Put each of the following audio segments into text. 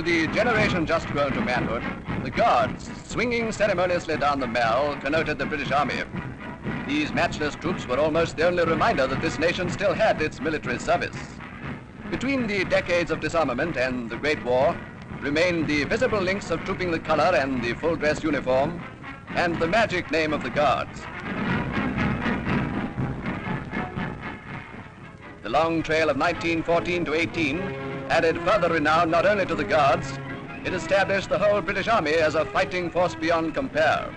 the generation just grown to manhood, the Guards, swinging ceremoniously down the Mall, connoted the British Army. These matchless troops were almost the only reminder that this nation still had its military service. Between the decades of disarmament and the Great War remained the visible links of trooping the color and the full-dress uniform, and the magic name of the Guards. The long trail of 1914 to 18 added further renown not only to the Guards, it established the whole British Army as a fighting force beyond compare.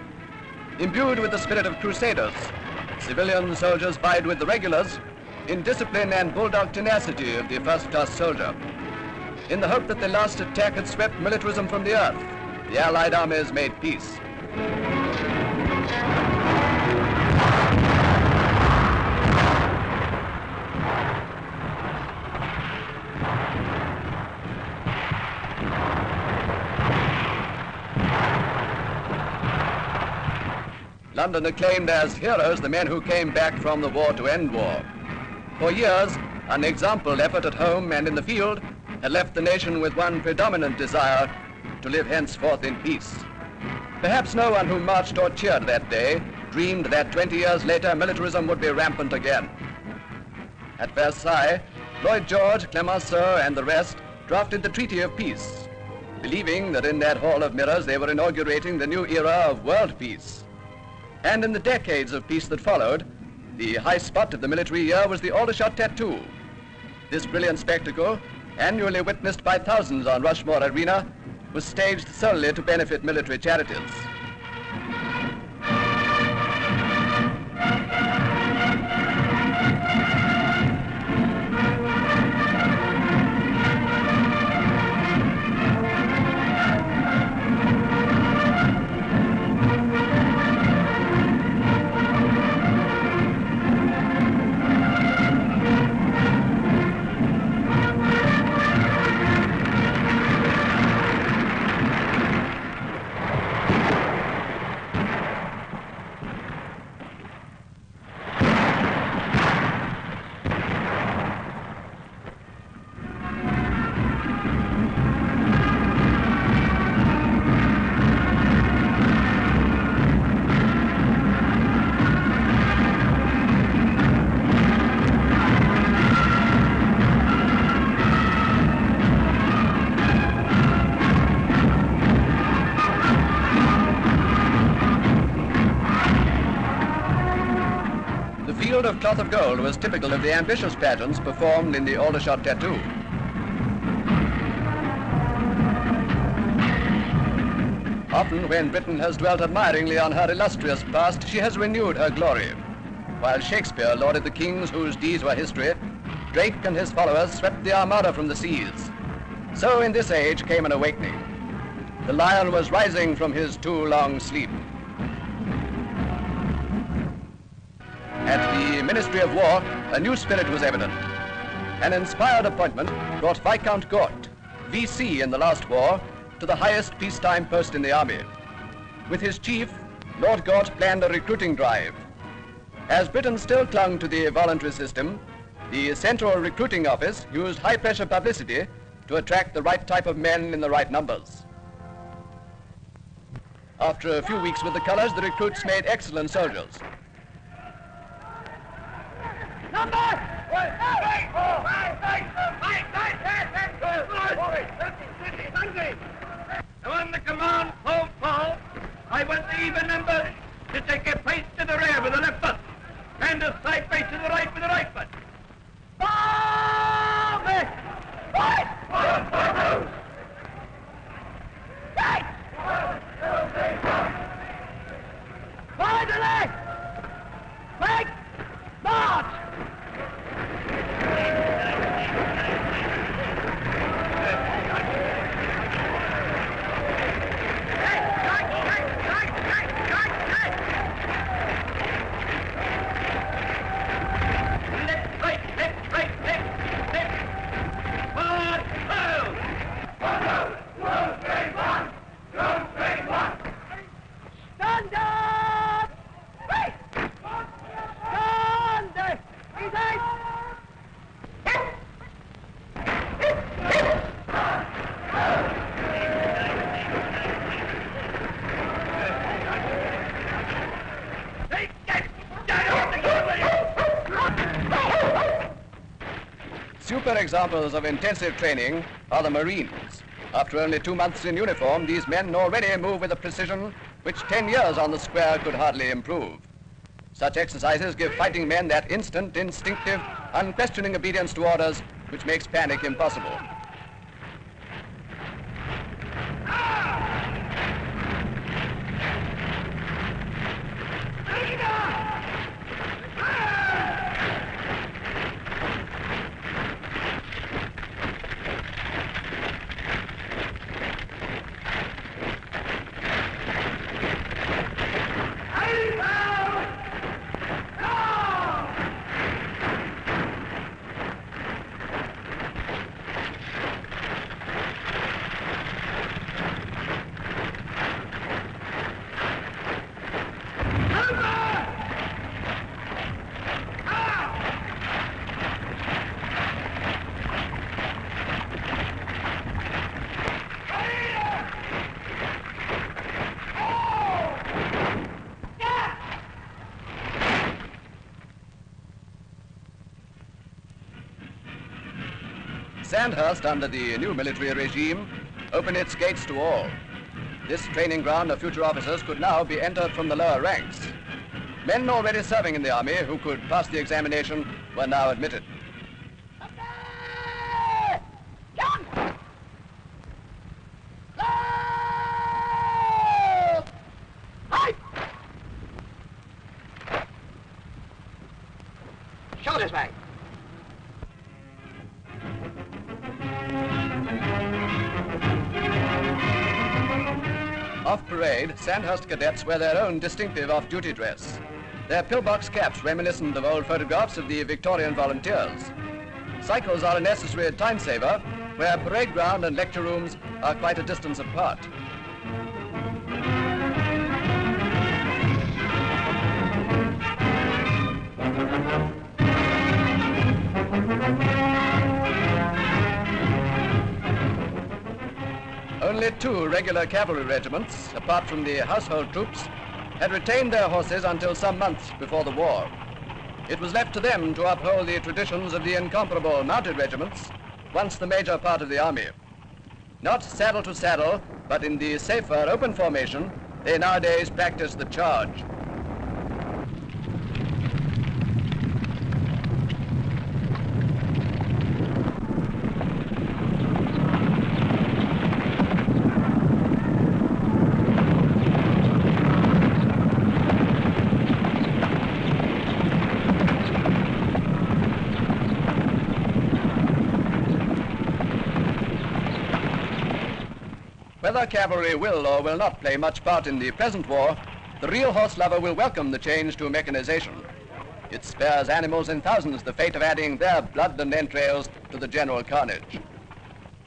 Imbued with the spirit of crusaders, civilian soldiers vied with the regulars in discipline and bulldog tenacity of the first-class soldier. In the hope that the last attack had swept militarism from the earth, the Allied armies made peace. London acclaimed as heroes the men who came back from the war to end war. For years, an example effort at home and in the field had left the nation with one predominant desire: to live henceforth in peace. Perhaps no one who marched or cheered that day dreamed that 20 years later militarism would be rampant again. At Versailles, Lloyd George, Clemenceau, and the rest drafted the Treaty of Peace, believing that in that hall of mirrors they were inaugurating the new era of world peace. And in the decades of peace that followed, the high spot of the military year was the Aldershot Tattoo. This brilliant spectacle, annually witnessed by thousands on Rushmore Arena, was staged solely to benefit military charities. The field of cloth of gold was typical of the ambitious pageants performed in the Aldershot Tattoo. Often when Britain has dwelt admiringly on her illustrious past, she has renewed her glory. While Shakespeare lauded the kings whose deeds were history, Drake and his followers swept the Armada from the seas. So in this age came an awakening. The lion was rising from his too long sleep. At the Ministry of War, a new spirit was evident. An inspired appointment brought Viscount Gort, VC in the last war, to the highest peacetime post in the army. With his chief, Lord Gort planned a recruiting drive. As Britain still clung to the voluntary system, the Central Recruiting Office used high-pressure publicity to attract the right type of men in the right numbers. After a few weeks with the colors, the recruits made excellent soldiers. On the command, fall, I want the even numbers to take a pace to the rear with the left foot, and a side pace to the right with the right foot. Finally! Make march! Super examples of intensive training are the Marines. After only 2 months in uniform, these men already move with a precision which 10 years on the square could hardly improve. Such exercises give fighting men that instant, instinctive, unquestioning obedience to orders which makes panic impossible. Sandhurst, under the new military regime, opened its gates to all. This training ground of future officers could now be entered from the lower ranks. Men already serving in the army who could pass the examination were now admitted. Shoulders back. Off parade, Sandhurst cadets wear their own distinctive off-duty dress. Their pillbox caps reminiscent of old photographs of the Victorian volunteers. Cycles are a necessary time saver, where parade ground and lecture rooms are quite a distance apart. Only 2 regular cavalry regiments, apart from the household troops, had retained their horses until some months before the war. It was left to them to uphold the traditions of the incomparable mounted regiments, once the major part of the army. Not saddle to saddle, but in the safer open formation, they nowadays practice the charge. Whether cavalry will or will not play much part in the present war, the real horse lover will welcome the change to mechanization. It spares animals in thousands the fate of adding their blood and entrails to the general carnage.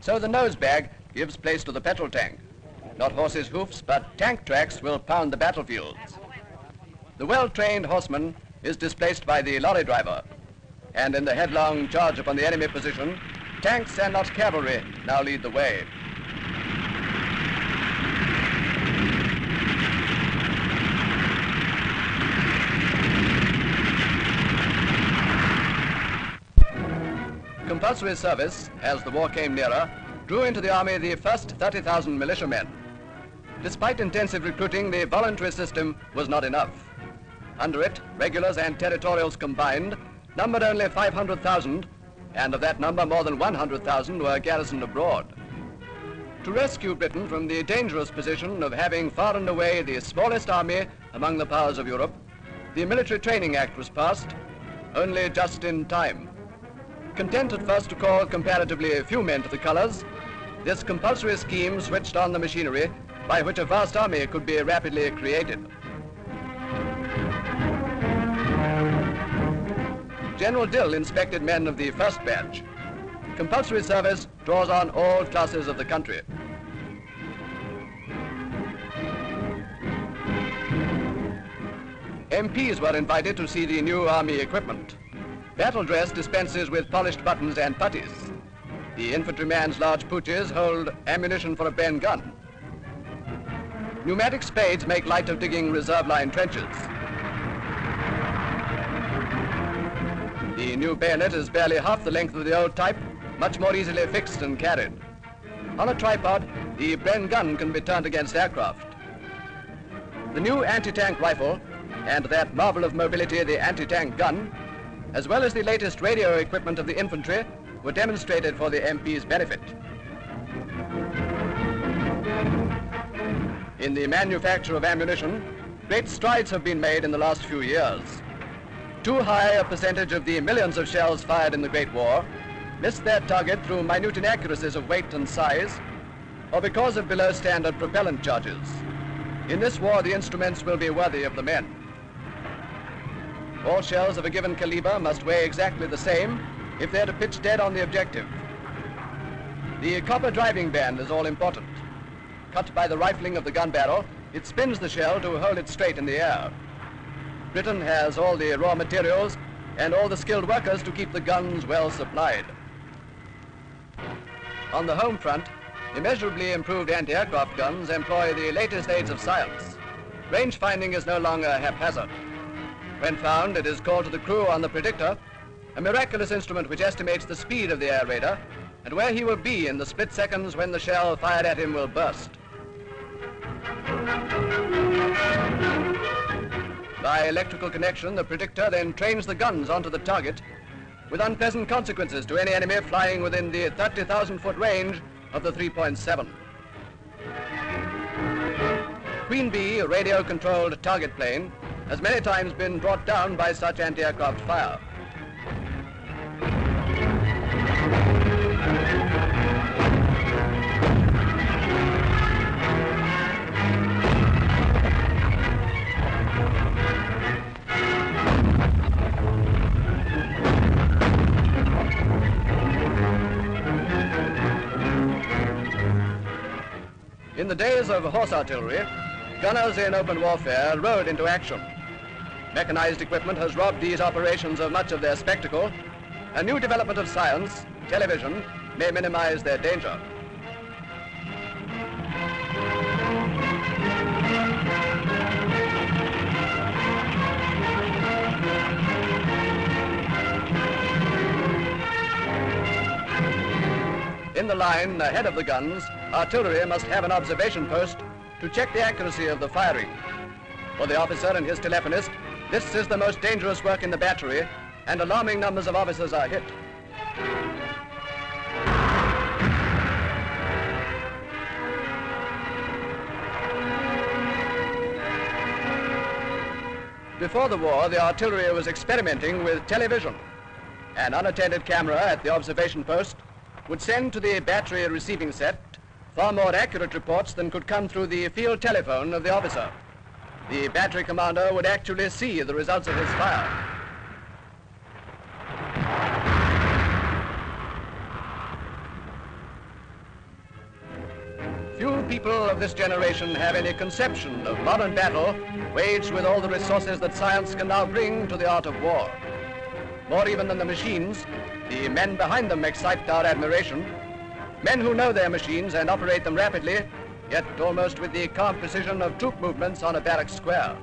So the nose bag gives place to the petrol tank. Not horses' hoofs, but tank tracks will pound the battlefields. The well-trained horseman is displaced by the lorry driver. And in the headlong charge upon the enemy position, tanks and not cavalry now lead the way. Compulsory service, as the war came nearer, drew into the army the first 30,000 militiamen. Despite intensive recruiting, the voluntary system was not enough. Under it, regulars and territorials combined numbered only 500,000, and of that number more than 100,000 were garrisoned abroad. To rescue Britain from the dangerous position of having far and away the smallest army among the powers of Europe, the Military Training Act was passed, only just in time. Content at first to call comparatively few men to the colors, this compulsory scheme switched on the machinery by which a vast army could be rapidly created. General Dill inspected men of the first batch. Compulsory service draws on all classes of the country. MPs were invited to see the new army equipment. Battle dress dispenses with polished buttons and puttees. The infantryman's large pouches hold ammunition for a Bren gun. Pneumatic spades make light of digging reserve line trenches. The new bayonet is barely half the length of the old type, much more easily fixed and carried. On a tripod, the Bren gun can be turned against aircraft. The new anti-tank rifle and that marvel of mobility, the anti-tank gun, as well as the latest radio equipment of the infantry, were demonstrated for the MP's benefit. In the manufacture of ammunition, great strides have been made in the last few years. Too high a percentage of the millions of shells fired in the Great War missed their target through minute inaccuracies of weight and size, or because of below standard propellant charges. In this war, the instruments will be worthy of the men. All shells of a given caliber must weigh exactly the same if they're to pitch dead on the objective. The copper driving band is all important. Cut by the rifling of the gun barrel, it spins the shell to hold it straight in the air. Britain has all the raw materials and all the skilled workers to keep the guns well supplied. On the home front, immeasurably improved anti-aircraft guns employ the latest aids of science. Range finding is no longer haphazard. When found, it is called to the crew on the predictor, a miraculous instrument which estimates the speed of the air raider and where he will be in the split seconds when the shell fired at him will burst. By electrical connection, the predictor then trains the guns onto the target with unpleasant consequences to any enemy flying within the 30,000-foot range of the 3.7. Queen Bee, a radio-controlled target plane, has many times been brought down by such anti-aircraft fire. In the days of horse artillery, gunners in open warfare rode into action. Mechanized equipment has robbed these operations of much of their spectacle. A new development of science, television, may minimize their danger. In the line ahead of the guns, artillery must have an observation post to check the accuracy of the firing. For the officer and his telephonist, this is the most dangerous work in the battery, and alarming numbers of officers are hit. Before the war, the artillery was experimenting with television. An unattended camera at the observation post would send to the battery receiving set far more accurate reports than could come through the field telephone of the officer. The battery commander would actually see the results of his fire. Few people of this generation have any conception of modern battle waged with all the resources that science can now bring to the art of war. More even than the machines, the men behind them excite our admiration. Men who know their machines and operate them rapidly, yet almost with the calm precision of troop movements on a barrack square.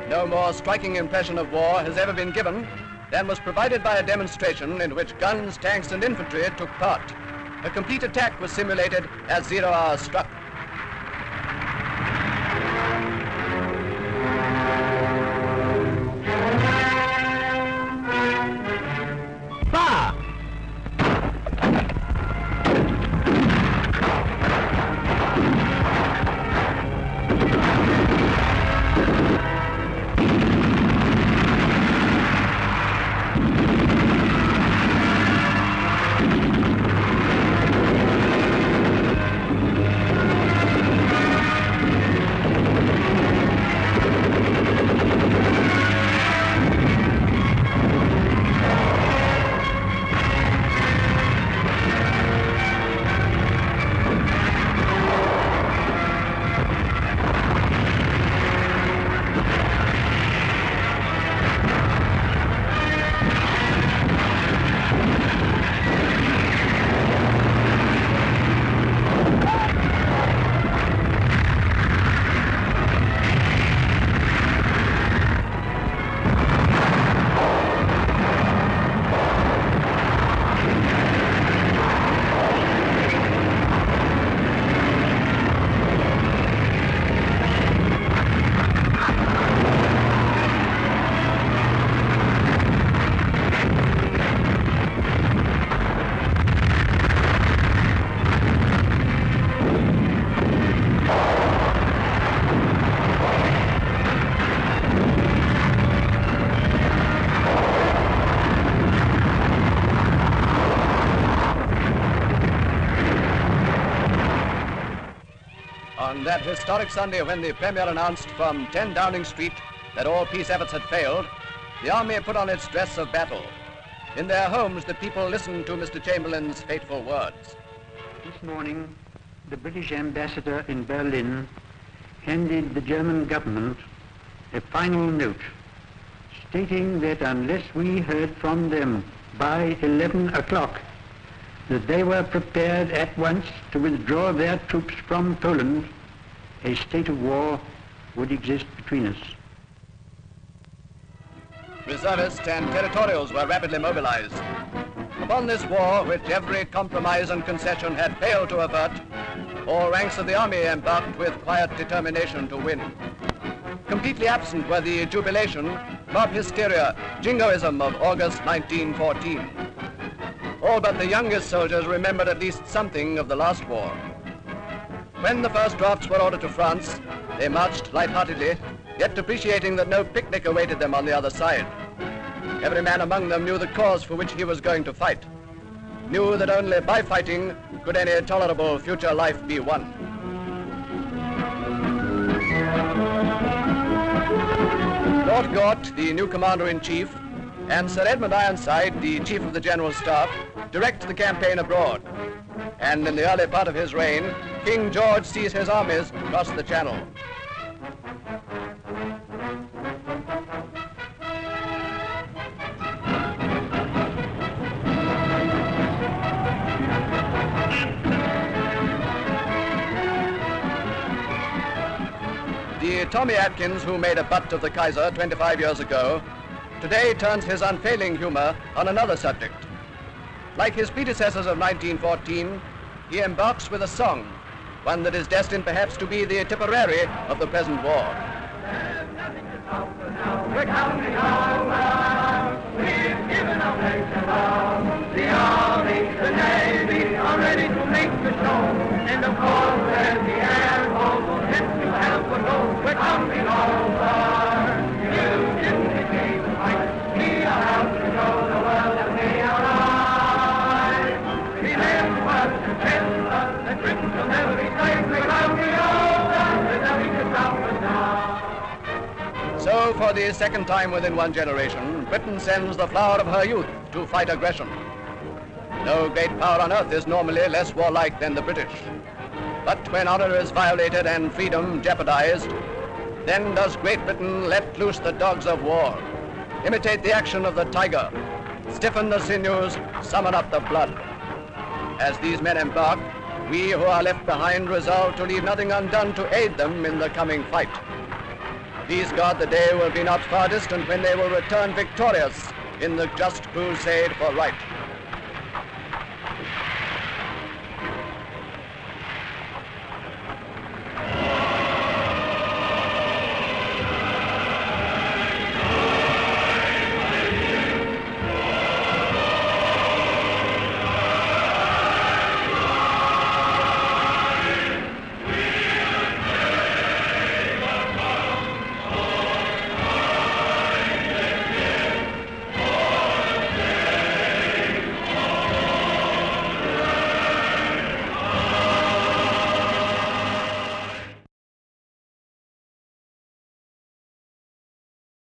No more striking impression of war has ever been given than was provided by a demonstration in which guns, tanks, and infantry took part. A complete attack was simulated as 0 hour struck. Fire! On that historic Sunday when the Premier announced from 10 Downing Street that all peace efforts had failed, the army put on its dress of battle. In their homes, the people listened to Mr. Chamberlain's fateful words. This morning, the British ambassador in Berlin handed the German government a final note stating that unless we heard from them by 11 o'clock, that they were prepared at once to withdraw their troops from Poland, a state of war would exist between us. Reservists and territorials were rapidly mobilized. Upon this war, which every compromise and concession had failed to avert, all ranks of the army embarked with quiet determination to win. Completely absent were the jubilation, mob hysteria, jingoism of August 1914. All but the youngest soldiers remembered at least something of the last war. When the first drafts were ordered to France, they marched lightheartedly, yet appreciating that no picnic awaited them on the other side. Every man among them knew the cause for which he was going to fight, knew that only by fighting could any tolerable future life be won. Lord Gort, the new commander-in-chief, and Sir Edmund Ironside, the chief of the General Staff, direct the campaign abroad. And in the early part of his reign, King George sees his armies cross the Channel. The Tommy Atkins who made a butt of the Kaiser 25 years ago today turns his unfailing humor on another subject. Like his predecessors of 1914, he embarks with a song, one that is destined perhaps to be the Tipperary of the present war. We're coming over, we've given our nation love. The Army, the Navy are ready to make the show. And of course, there's the Air Force will hit to help us go. We're coming over. You didn't escape the fight. We are out to show the world that we are right. Remember to tell us that Britain will never be safe. We're coming over. There's nothing to stop us now. So, for the second time within one generation, Britain sends the flower of her youth to fight aggression. No great power on earth is normally less warlike than the British. But when honor is violated and freedom jeopardized, then does Great Britain let loose the dogs of war, imitate the action of the tiger, stiffen the sinews, summon up the blood. As these men embark, we who are left behind resolve to leave nothing undone to aid them in the coming fight. Please God, the day will be not far distant when they will return victorious in the just crusade for right.